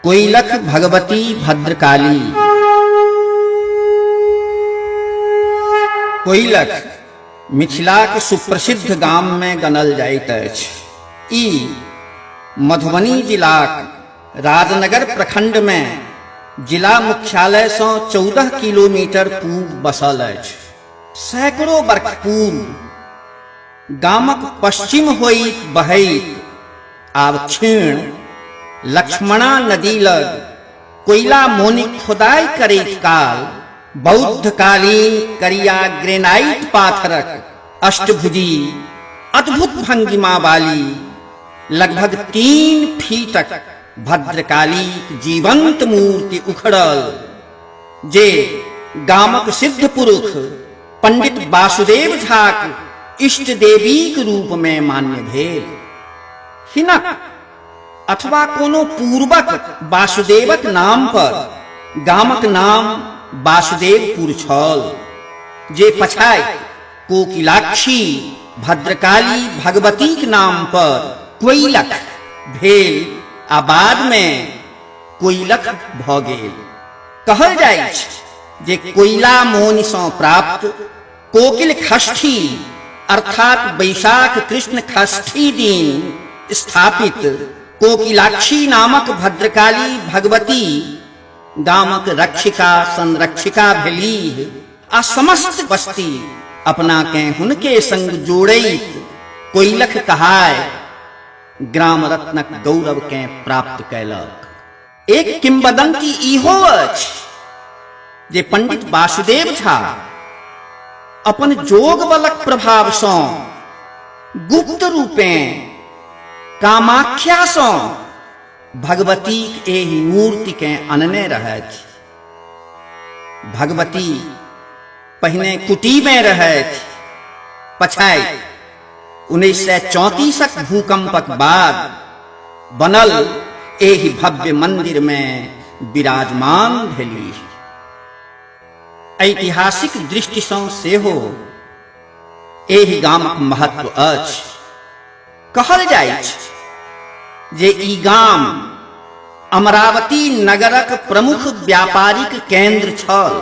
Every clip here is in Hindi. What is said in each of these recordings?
कोइलख भगवती भद्रकाली। कोइलख मिथिलाक सुप्रसिद्ध गाम में गनल जाइत अछि। ई मधुबनी जिलाक राजनगर प्रखंड में जिला मुख्यालय से 14 किलोमीटर पूर्व बसल अछि। सैकड़ों वर्ष पूर्व गामक पश्चिम होइत बहैत आब क्षीण लक्ष्मणा नदी लग कोयला मोनिक खोदाई करैत काल बौद्धकालीन करिया ग्रेनाइट पाथरक अष्टभुजी अद्भुत भंगिमा वाली लगभग 3 फीटक भद्रकाली जीवंत मूर्ति उखड़ल, जे गामक सिद्ध पुरुष पंडित वासुदेव झाक इष्ट देवीक रूप में मान्य भेल। हिनक अथवा कोनो पूर्वक वासुदेवक नाम पर गामक नाम वासुदेवपुर छल, जे पछाई कोकिलाक्षी भद्रकाली भगवतीक नाम पर कोइलख भेल आ बाद में कोइलख भ गेल। कहल जाइत जे कोयला मोनि सँ प्राप्त कोकिल षष्ठी अर्थात वैशाख कृष्ण षष्ठी दिन स्थापित कोकिलाक्षी नामक भद्रकाली भगवती गामक रक्षिका संरक्षिका भेलीह आ समस्त बस्ती अपना के हुनके संग जोड़ैत कोइलख कहाय ग्राम रत्नक गौरव के प्राप्त कैलक। एक किंवदंती इहो अछि जे पंडित वासुदेव झा अपन जोग बलक प्रभाव सँ गुप्त रूपे कामाख्या सँ भगवतीक एहि मूर्ति के अनने रहथि। भगवती पहिने कुटी में रहथि, पछाई 1934 भूकंपक बाद बनल एहि भव्य मंदिर में विराजमान भेली। ऐतिहासिक दृष्टि सँ सेहो एहि गामक महत्व अछि। कहल जाइत जे ई गाम अमरावती नगरक प्रमुख व्यापारिक केंद्र छल।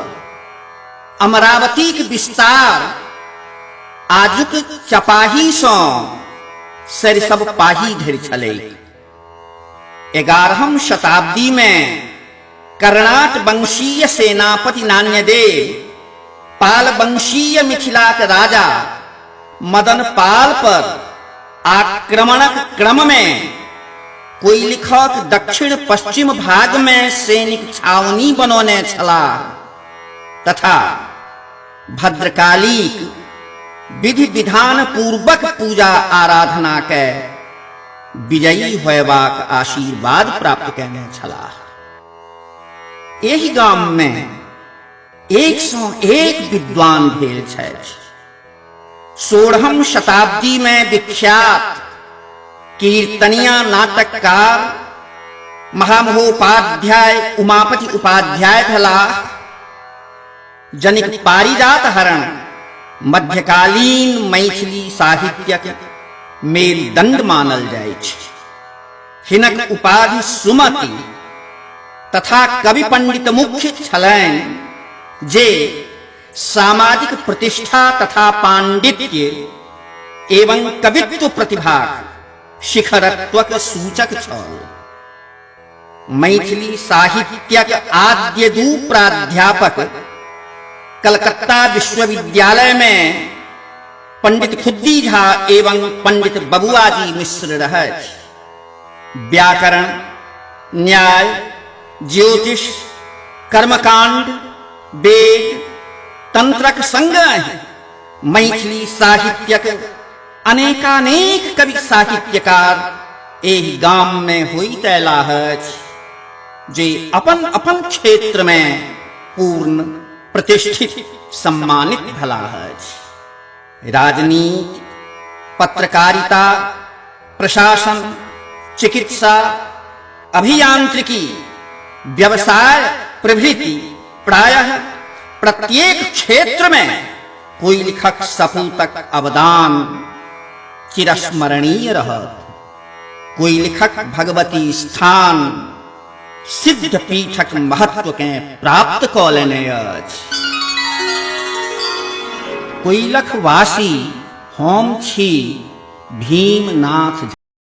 अमरावतीक विस्तार आजुक चपाही सँ सरिसबपाही धरि छलैक। 11वीं शताब्दी में कर्णाट वंशीय सेनापति नान्यदेव पाल वंशीय मिथिलाक राजा मदन पाल पर आक्रमणक क्रम में कोइलखक दक्षिण पश्चिम भाग में सैनिक छावनी बनौने छलाह तथा भद्रकालीक विधि विधान पूर्वक पूजा आराधना के विजयी होयबाक आशीर्वाद प्राप्त केने छलाह। एहि गाम में 101 विद्वान भेल छथि। 16वीं शताब्दी में विख्यात कीर्तनिया नाटककार महामहोपाध्याय उमापति उपाध्याय भेलाह। जनिक पारिजात हरण मध्यकालीन मैथिली साहित्यक मेरुदंड मानल जाइत छै। हिनक उपाधि सुमति तथा कवि पंडित मुख्य छलनि, जे सामाजिक प्रतिष्ठा तथा पांडित्य एवं कवित्व प्रतिभा शिखरत्वक सूचक छल। मैथिली साहित्यक आद्य 2 प्राध्यापक कलकत्ता विश्वविद्यालय में पंडित खुद्दी झा एवं पंडित बबुआजी मिश्र रहथि। व्याकरण, न्याय, ज्योतिष, कर्मकांड, वेद, तंत्रक संगहि मैथिली साहित्यक अनेकानेक कवि साहित्यकार एहि गाम में होइत अयलाह अछि, जे अपन अपन क्षेत्र में पूर्ण प्रतिष्ठित सम्मानित भेलाह अछि। राजनीति, पत्रकारिता, प्रशासन, चिकित्सा, अभियांत्रिकी, व्यवसाय प्रभृति प्रायः प्रत्येक क्षेत्र में कोइलखक सपूतक अवदान चिरस्मरणीय रहत। कोइलखक भगवती स्थान सिद्ध पीठक महत्व के प्राप्त क लेने अछि। कोइलखवासी हम छी भीमनाथ